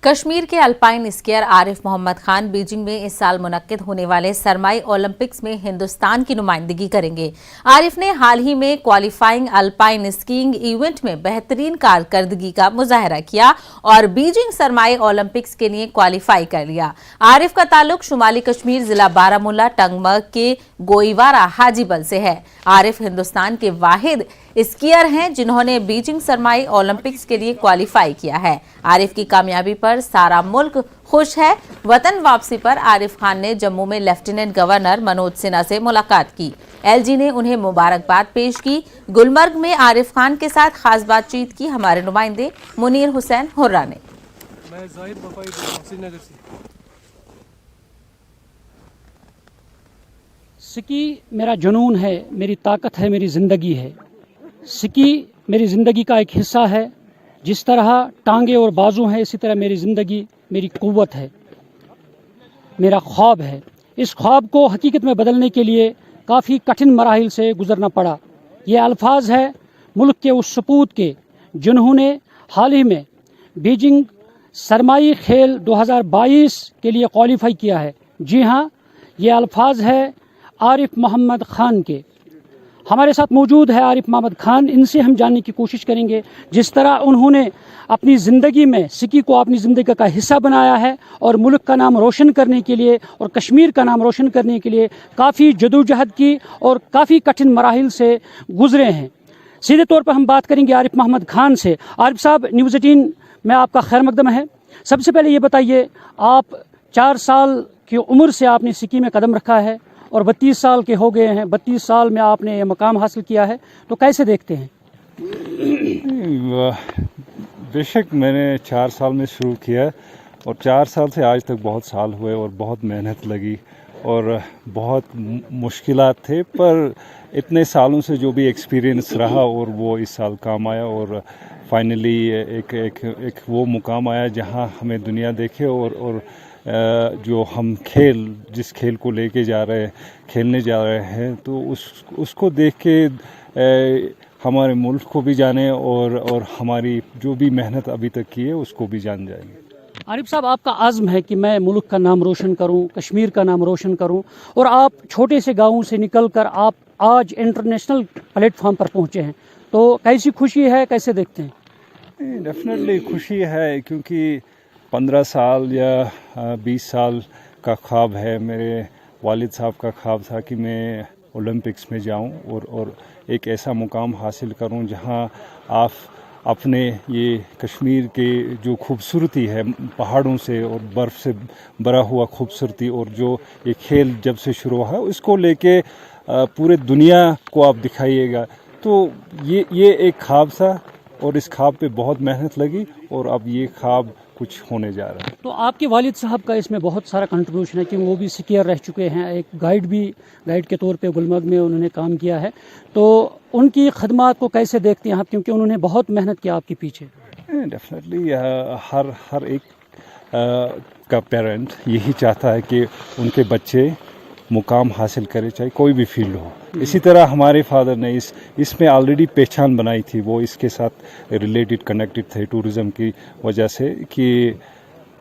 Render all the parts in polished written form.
कश्मीर के alpine skier Arif Mohammad Khan Beijing में इस साल मुनक्किद होने वाले सरमाई ओलंपिक्स में हिंदुस्तान की नुमाइंदगी करेंगे। आरिफ ने हाल ही में क्वालिफाइंग अल्पाइन स्कीइंग इवेंट में बेहतरीन कारकर्दगी का मुजाहरा किया और बीजिंग सरमाई ओलंपिक्स के लिए क्वालिफाई कर लिया। आरिफ का ताल्लुक शुमाली कश्मीर जिला बारामूला टंगमर्ग के गोईवारा हाजीबल से है। आरिफ हिंदुस्तान के वाहिद स्कीयर हैं जिन्होंने बीजिंग सरमाई ओलंपिक्स के लिए क्वालिफाई किया है। आरिफ की कामयाबी पर सारा मुल्क खुश है। वतन वापसी पर आरिफ खान ने जम्मू में लेफ्टिनेंट गवर्नर मनोज सिन्हा से मुलाकात की। एलजी ने उन्हें मुबारकबाद पेश की। गुलमर्ग में आरिफ खान के साथ खास बातचीत की हमारे नुमाइंदे मुनीर हुसैन हुर्रा ने। सिकी मेरा जुनून है, मेरी ताकत है, मेरी ज़िंदगी है। सिकी मेरी ज़िंदगी का एक हिस्सा है। जिस तरह टांगे और बाजू हैं, इसी तरह मेरी ज़िंदगी मेरी क़ुव्वत है, मेरा ख्वाब है। इस ख्वाब को हकीकत में बदलने के लिए काफ़ी कठिन मराहिल से गुजरना पड़ा। ये अल्फाज है मुल्क के उस सपूत के जिन्होंने हाल ही में बीजिंग सरमाई खेल 2022 के लिए क्वालिफाई किया है। जी हाँ, ये अल्फाज है आरिफ मोहम्मद खान के। हमारे साथ मौजूद है आरिफ मोहम्मद खान। इनसे हम जानने की कोशिश करेंगे जिस तरह उन्होंने अपनी ज़िंदगी में सिकी को अपनी ज़िंदगी का हिस्सा बनाया है और मुल्क का नाम रोशन करने के लिए और कश्मीर का नाम रोशन करने के लिए काफ़ी जदोजहद की और काफ़ी कठिन मराहिल से गुजरे हैं। सीधे तौर पर हम बात करेंगे आरिफ मोहम्मद खान से। आरिफ साहब, न्यूज़ 18 में आपका खैर मकदम है। सबसे पहले ये बताइए, आप 4 साल की उम्र से आपने सिकी में कदम रखा है और 32 साल के हो गए हैं। 32 साल में आपने ये मकाम हासिल किया है, तो कैसे देखते हैं? बेशक मैंने 4 साल में शुरू किया और 4 साल से आज तक बहुत साल हुए और बहुत मेहनत लगी और बहुत मुश्किलात थे, पर इतने सालों से जो भी एक्सपीरियंस रहा और वो इस साल काम आया और फाइनली एक वो मुकाम आया जहां हमें दुनिया देखे और जो हम जिस खेल को लेके जा रहे हैं, खेलने जा रहे हैं, तो उसको देख के हमारे मुल्क को भी जाने और हमारी जो भी मेहनत अभी तक की है उसको भी जान जाएंगे। आरिफ साहब, आपका आज़म है कि मैं मुल्क का नाम रोशन करूं, कश्मीर का नाम रोशन करूं, और आप छोटे से गाँव से निकल कर आप आज इंटरनेशनल प्लेटफॉर्म पर पहुंचे हैं, तो कैसी खुशी है, कैसे देखते हैं? डेफिनेटली खुशी है, क्योंकि 15 साल या 20 साल का ख्वाब है। मेरे वालिद साहब का ख्वाब था कि मैं ओलंपिक्स में जाऊं और एक ऐसा मुकाम हासिल करूं जहां आप अपने ये कश्मीर के जो खूबसूरती है, पहाड़ों से और बर्फ़ से भरा हुआ खूबसूरती, और जो ये खेल जब से शुरू हुआ है उसको लेके पूरे दुनिया को आप दिखाइएगा। तो ये एक ख्वाब था और इस ख्वाब पे बहुत मेहनत लगी और अब ये ख्वाब कुछ होने जा रहा है। तो आपके वालिद साहब का इसमें बहुत सारा कंट्रीब्यूशन है कि वो भी स्कीयर रह चुके हैं, एक गाइड के तौर पे गुलमर्ग में उन्होंने काम किया है, तो उनकी खदमात को कैसे देखते हैं आप, क्योंकि उन्होंने बहुत मेहनत की आपके पीछे? डेफिनेटली हर एक का पेरेंट यही चाहता है कि उनके बच्चे मुकाम हासिल करे, चाहे कोई भी फील्ड हो। इसी तरह हमारे फादर ने इसमें ऑलरेडी पहचान बनाई थी, वो इसके साथ रिलेटेड कनेक्टेड थे टूरिज़्म की वजह से, कि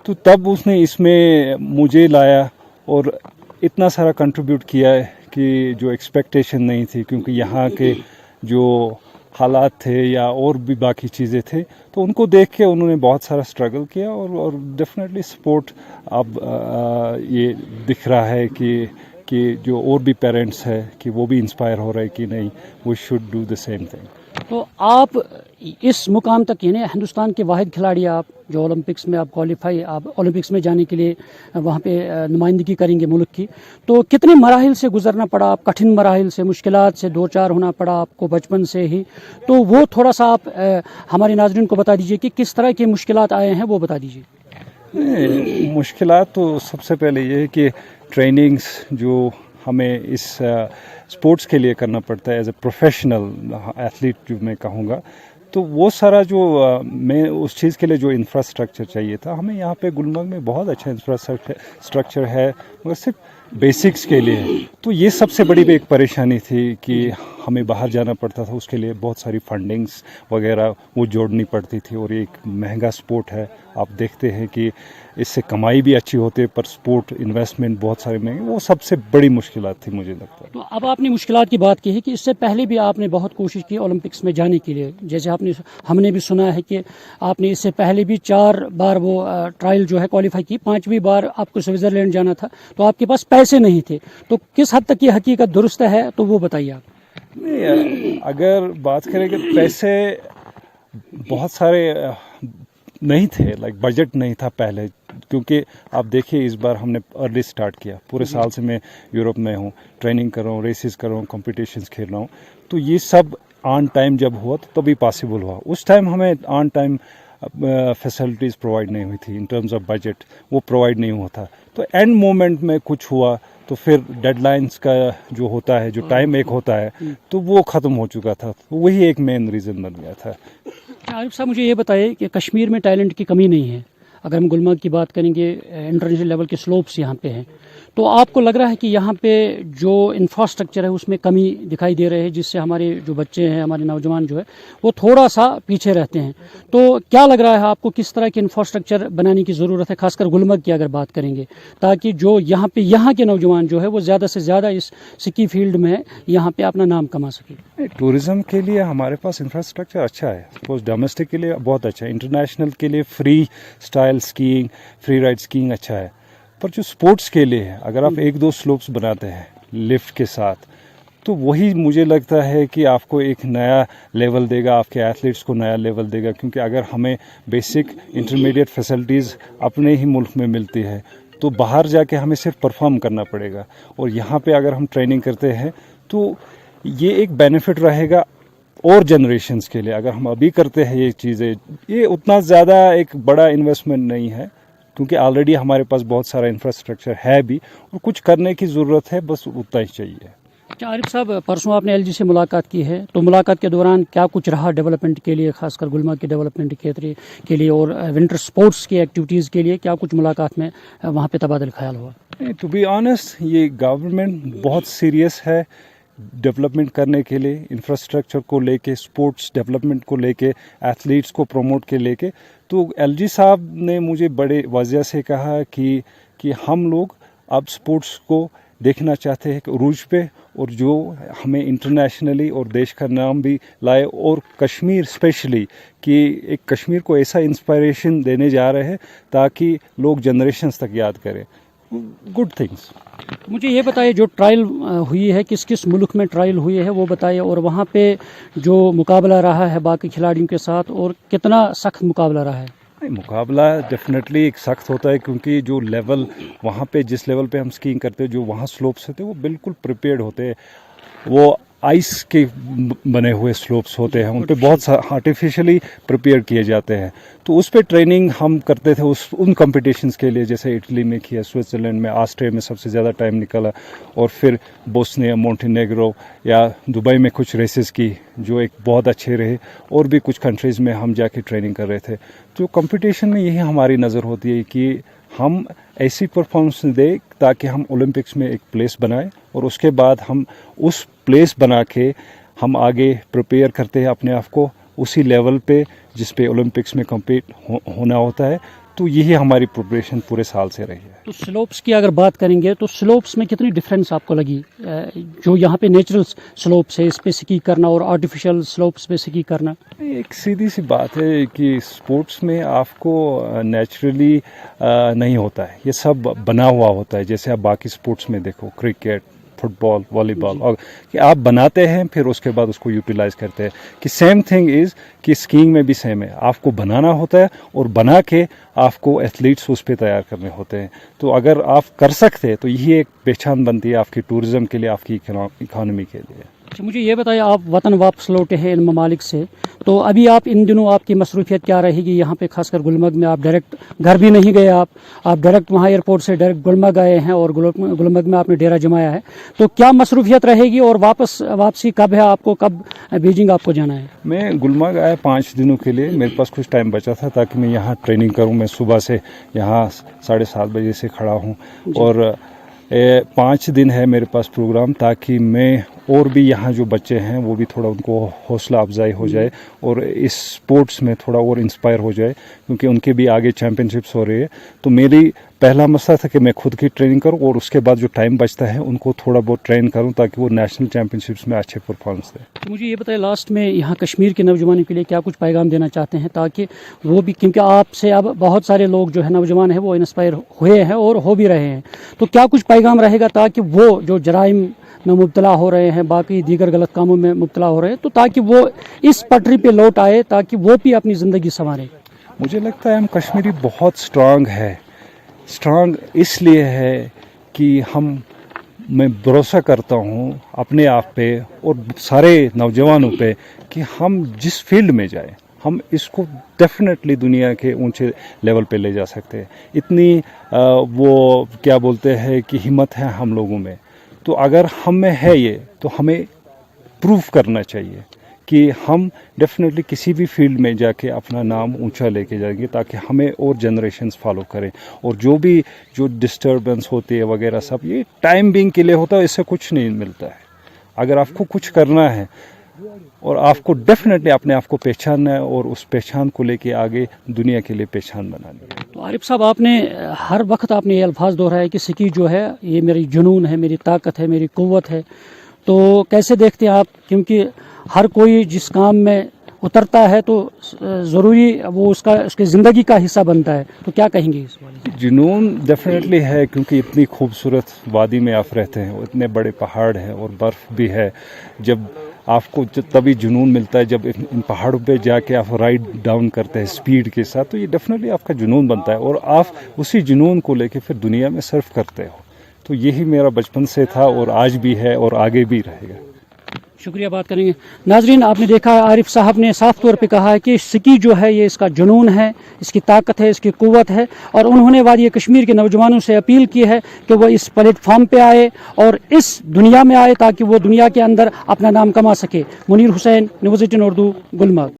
तो तब उसने इसमें मुझे लाया और इतना सारा कंट्रीब्यूट किया है कि जो एक्सपेक्टेशन नहीं थी, क्योंकि यहाँ के जो हालात थे या और भी बाकी चीज़ें थे, तो उनको देख के उन्होंने बहुत सारा स्ट्रगल किया और डेफिनेटली सपोर्ट अब ये दिख रहा है कि जो और भी पेरेंट्स है कि वो भी इंस्पायर हो रहे हैं कि नहीं, we should do the same thing. तो आप इस मुकाम तक, यानी हिंदुस्तान के वाहिद खिलाड़ी आप जो ओलंपिक्स में आप ओलंपिक्स में जाने के लिए वहाँ पे नुमाइंदगी करेंगे मुल्क की, तो कितने मराहिल से गुजरना पड़ा? आप कठिन मराहिल से, मुश्किलात से 2-4 होना पड़ा आपको बचपन से ही, तो वो थोड़ा सा आप हमारे नाज़रीन को बता दीजिए कि किस तरह की मुश्किलात आए हैं, वो बता दीजिए। मुश्किलात तो सबसे पहले ये है कि ट्रेनिंग्स जो हमें इस स्पोर्ट्स के लिए करना पड़ता है एज ए प्रोफेशनल एथलीट जो मैं कहूँगा, तो वो सारा जो मैं उस चीज़ के लिए जो इंफ्रास्ट्रक्चर चाहिए था, हमें यहाँ पे गुलमर्ग में बहुत अच्छा इंफ्रास्ट्रक्चर है, मगर सिर्फ बेसिक्स के लिए। तो ये सबसे बड़ी एक परेशानी थी कि हमें बाहर जाना पड़ता था, उसके लिए बहुत सारी फंडिंग्स वगैरह वो जोड़नी पड़ती थी, और ये एक महंगा स्पोर्ट है। आप देखते हैं कि इससे कमाई भी अच्छी होती है, पर स्पोर्ट इन्वेस्टमेंट बहुत सारे महंगे, वो सबसे बड़ी मुश्किलात थी मुझे लगता है। तो अब आपने मुश्किलात की बात की है कि इससे पहले भी आपने बहुत कोशिश की ओलंपिक्स में जाने के लिए, जैसे हमने भी सुना है कि आपने इससे पहले भी 4 बार वो ट्रायल जो है क्वालिफाई की, 5वीं बार आपको स्विट्जरलैंड जाना था, तो आपके पास पैसे नहीं थे। तो किस हद तक ये हकीकत दुरुस्त है, तो वो बताइए आप। नहीं, अगर बात करें कि पैसे बहुत सारे नहीं थे, लाइक बजट नहीं था पहले, क्योंकि आप देखिए इस बार हमने अर्ली स्टार्ट किया। पूरे साल से मैं यूरोप में हूँ, ट्रेनिंग कर रहा हूँ, रेसेस कर रहा हूँ, कॉम्पिटिशन्स खेल रहा हूँ, तो ये सब ऑन टाइम जब हुआ तो तभी पॉसिबल हुआ। उस टाइम हमें ऑन टाइम फैसिलिटीज़ प्रोवाइड नहीं हुई थी, इन टर्म्स ऑफ बजट वो प्रोवाइड नहीं हुआ था। तो एंड मोमेंट में कुछ हुआ तो फिर डेडलाइंस का जो होता है, जो टाइम एक होता है, तो वो ख़त्म हो चुका था, तो वही एक मेन रीज़न बन गया था। आरिफ साहब, मुझे ये बताइए कि कश्मीर में टैलेंट की कमी नहीं है। अगर हम गुलमर्ग की बात करेंगे, इंटरनेशनल लेवल के स्लोप्स यहाँ पे हैं, तो आपको लग रहा है कि यहाँ पे जो इंफ्रास्ट्रक्चर है उसमें कमी दिखाई दे रही है, जिससे हमारे जो बच्चे हैं, हमारे नौजवान जो है वो थोड़ा सा पीछे रहते हैं। तो क्या लग रहा है आपको, किस तरह की इंफ्रास्ट्रक्चर बनाने की ज़रूरत है, खासकर गुलमर्ग की अगर बात करेंगे, ताकि जो यहाँ के नौजवान जो है वो ज़्यादा से ज़्यादा इस स्की फील्ड में यहाँ पे अपना नाम कमा सके। टूरिज़्म के लिए हमारे पास इंफ्रास्ट्रक्चर अच्छा है, सपोज डोमेस्टिक के लिए बहुत अच्छा है, इंटरनेशनल के लिए free style skiing, free ride skiing अच्छा है, पर जो स्पोर्ट्स के लिए है, अगर आप 1-2 स्लोप्स बनाते हैं लिफ्ट के साथ, तो वही मुझे लगता है कि आपको एक नया लेवल देगा, आपके एथलीट्स को नया लेवल देगा। क्योंकि अगर हमें बेसिक इंटरमीडिएट फैसिलिटीज़ अपने ही मुल्क में मिलती है, तो बाहर जाके हमें सिर्फ परफॉर्म करना पड़ेगा, और यहाँ पे अगर हम ट्रेनिंग करते हैं तो ये एक बेनिफिट रहेगा और जनरेशन्स के लिए। अगर हम अभी करते हैं ये चीज़ें, ये उतना ज़्यादा एक बड़ा इन्वेस्टमेंट नहीं है, क्योंकि ऑलरेडी हमारे पास बहुत सारा इंफ्रास्ट्रक्चर है भी, और कुछ करने की ज़रूरत है, बस उतना ही चाहिए। आरिफ साहब, परसों आपने एलजी से मुलाकात की है, तो मुलाकात के दौरान क्या कुछ रहा डेवलपमेंट के लिए, खासकर गुलमर्ग के डेवलपमेंट के लिए और विंटर स्पोर्ट्स की एक्टिविटीज़ के लिए, क्या कुछ मुलाकात में वहाँ पे तबादला ख्याल हुआ? टू बी ऑनेस्ट, ये गवर्नमेंट बहुत सीरियस है डेवलपमेंट करने के लिए, इंफ्रास्ट्रक्चर को लेके, स्पोर्ट्स डेवलपमेंट को लेके, एथलीट्स को प्रमोट के लेके। तो एलजी साहब ने मुझे बड़े वजह से कहा कि हम लोग अब स्पोर्ट्स को देखना चाहते हैं उरूज पे, और जो हमें इंटरनेशनली और देश का नाम भी लाए, और कश्मीर स्पेशली, कि एक कश्मीर को ऐसा इंस्पिरेशन देने जा रहे हैं ताकि लोग जनरेशन्स तक याद करें। Good things. मुझे ये बताइए, जो ट्रायल हुई है, किस किस मुल्क में ट्रायल हुई है वो बताइए, और वहाँ पे जो मुकाबला रहा है बाकी खिलाड़ियों के साथ, और कितना सख्त मुकाबला रहा है? मुकाबला डेफिनेटली एक सख्त होता है, क्योंकि जो लेवल वहाँ पे, जिस लेवल पे हम स्कीइंग करते हैं, जो वहाँ स्लोप्स होते हैं वो बिल्कुल प्रिपेयर्ड होते हैं, वो आइस के बने हुए स्लोप्स होते हैं, उन पे बहुत आर्टिफिशियली प्रिपेयर किए जाते हैं। तो उस पे ट्रेनिंग हम करते थे उन कॉम्पिटिशन्स के लिए, जैसे इटली में किया, स्विट्ज़रलैंड में, ऑस्ट्रिया में सबसे ज़्यादा टाइम निकला, और फिर बोस्निया, मोंटेनेग्रो या दुबई में कुछ रेसेस की जो एक बहुत अच्छे रहे, और भी कुछ कंट्रीज़ में हम जाके ट्रेनिंग कर रहे थे। तो कंपटीशन में यही हमारी नज़र होती है कि हम ऐसी परफॉर्मेंस दें ताकि हम ओलंपिक्स में एक प्लेस बनाएं, और उसके बाद हम उस प्लेस बना के हम आगे प्रिपेयर करते हैं अपने आप को उसी लेवल पे जिस पे ओलंपिक्स में कम्पीट होना होता है। तो यही हमारी प्रिपरेशन पूरे साल से रही है। तो स्लोप्स की अगर बात करेंगे, तो स्लोप्स में कितनी डिफरेंस आपको लगी? जो यहाँ पे नेचुरल स्लोप्स है, इस पे स्की करना, और आर्टिफिशियल स्लोप्स पे स्की करना? एक सीधी सी बात है कि स्पोर्ट्स में आपको नेचुरली नहीं होता है, ये सब बना हुआ होता है। जैसे आप बाकी स्पोर्ट्स में देखो, क्रिकेट, फुटबॉल, वॉलीबॉल, और कि आप बनाते हैं फिर उसके बाद उसको यूटिलाइज करते हैं, कि सेम थिंग इज़ कि स्कीइंग में भी सेम है, आपको बनाना होता है और बना के आपको एथलीट्स उस पर तैयार करने होते हैं। तो अगर आप कर सकते हैं तो यही एक पहचान बनती है आपकी टूरिज़्म के लिए, आपकी इकोनॉमी के लिए। अच्छा, मुझे ये बताइए, आप वतन वापस लौटे हैं इन ममालिक से, तो अभी आप इन दिनों आपकी मसरूफियत क्या रहेगी यहाँ पे, खासकर गुलमर्ग में? आप डायरेक्ट घर भी नहीं गए, आप डायरेक्ट वहाँ एयरपोर्ट से डायरेक्ट गुलमर्ग आए हैं, और गुलमर्ग में आपने डेरा जमाया है, तो क्या मसरूफियत रहेगी, और वापसी कब है आपको, कब बीजिंग आपको जाना है? मैं गुलमर्ग आया 5 दिनों के लिए, मेरे पास कुछ टाइम बचा था ताकि मैं यहाँ ट्रेनिंग करूँ। मैं सुबह से यहाँ 7:30 बजे से खड़ा हूँ, और 5 दिन है मेरे पास प्रोग्राम, ताकि मैं और भी यहाँ जो बच्चे हैं वो भी थोड़ा उनको हौसला अफजाई हो जाए और इस स्पोर्ट्स में थोड़ा और इंस्पायर हो जाए, क्योंकि उनके भी आगे चैम्पियनशिप्स हो रही है। तो मेरी पहला मसला था कि मैं खुद की ट्रेनिंग करूं और उसके बाद जो टाइम बचता है उनको थोड़ा बहुत ट्रेन करूं ताकि वो नेशनल चैम्पियनशिप्स में अच्छे परफॉर्मेंस दें। तो मुझे ये बताइए, लास्ट में यहाँ कश्मीर के नौजवानों के लिए क्या कुछ पैगाम देना चाहते हैं, ताकि वो भी, क्योंकि आपसे अब बहुत सारे लोग जो है नौजवान हैं वो इंस्पायर हुए हैं और हो भी रहे हैं, तो क्या कुछ पैगाम रहेगा ताकि वो जो जराइम में मुब्तला हो रहे हैं, बाकी दीगर गलत कामों में मुब्तला हो रहे हैं, तो ताकि वो इस पटरी पे लौट आए, ताकि वो भी अपनी ज़िंदगी संवारे? मुझे लगता है हम कश्मीरी बहुत स्ट्रांग है। स्ट्रांग इसलिए है कि मैं भरोसा करता हूँ अपने आप पे और सारे नौजवानों पे कि हम जिस फील्ड में जाए हम इसको डेफिनेटली दुनिया के ऊंचे लेवल पे ले जा सकते हैं। इतनी वो क्या बोलते हैं कि हिम्मत है हम लोगों में। तो अगर हम में है ये, तो हमें प्रूव करना चाहिए कि हम डेफिनेटली किसी भी फील्ड में जाके अपना नाम ऊंचा लेके जाएंगे, ताकि हमें और जनरेशन्स फॉलो करें। और जो डिस्टर्बेंस होती है वगैरह सब, ये टाइम बीइंग के लिए होता है, इससे कुछ नहीं मिलता है। अगर आपको कुछ करना है और आपको डेफिनेटली अपने आप को पहचानना है और उस पहचान को लेके आगे दुनिया के लिए पहचान बनानी है। तो आरिफ साहब, आपने हर वक्त आपने ये अल्फाज दोहराए कि सिकी जो है ये मेरी जुनून है, मेरी ताकत है, मेरी कुव्वत है, तो कैसे देखते हैं आप, क्योंकि हर कोई जिस काम में उतरता है तो ज़रूरी वो उसकी ज़िंदगी का हिस्सा बनता है, तो क्या कहेंगे इस बारे में? जुनून डेफिनेटली है, क्योंकि इतनी खूबसूरत वादी में आप रहते हैं, इतने बड़े पहाड़ हैं और बर्फ़ भी है। जब आपको तभी जुनून मिलता है जब इन पहाड़ों पे जाके आप राइड डाउन करते हैं स्पीड के साथ, तो ये डेफिनेटली आपका जुनून बनता है और आप उसी जुनून को लेके फिर दुनिया में सर्व करते हो। तो यही मेरा बचपन से था और आज भी है और आगे भी रहेगा। शुक्रिया, बात करेंगे। नाजरीन, आपने देखा आरिफ साहब ने साफ तौर पे कहा है कि सिकी जो है ये इसका जुनून है, इसकी ताकत है, इसकी कुव्वत है, और उन्होंने वादी कश्मीर के नौजवानों से अपील की है कि वो इस प्लेटफॉर्म पे आए और इस दुनिया में आए ताकि वो दुनिया के अंदर अपना नाम कमा सके। मुनीर हुसैन, न्यूज़ 18 उर्दू, गुलमर्ग।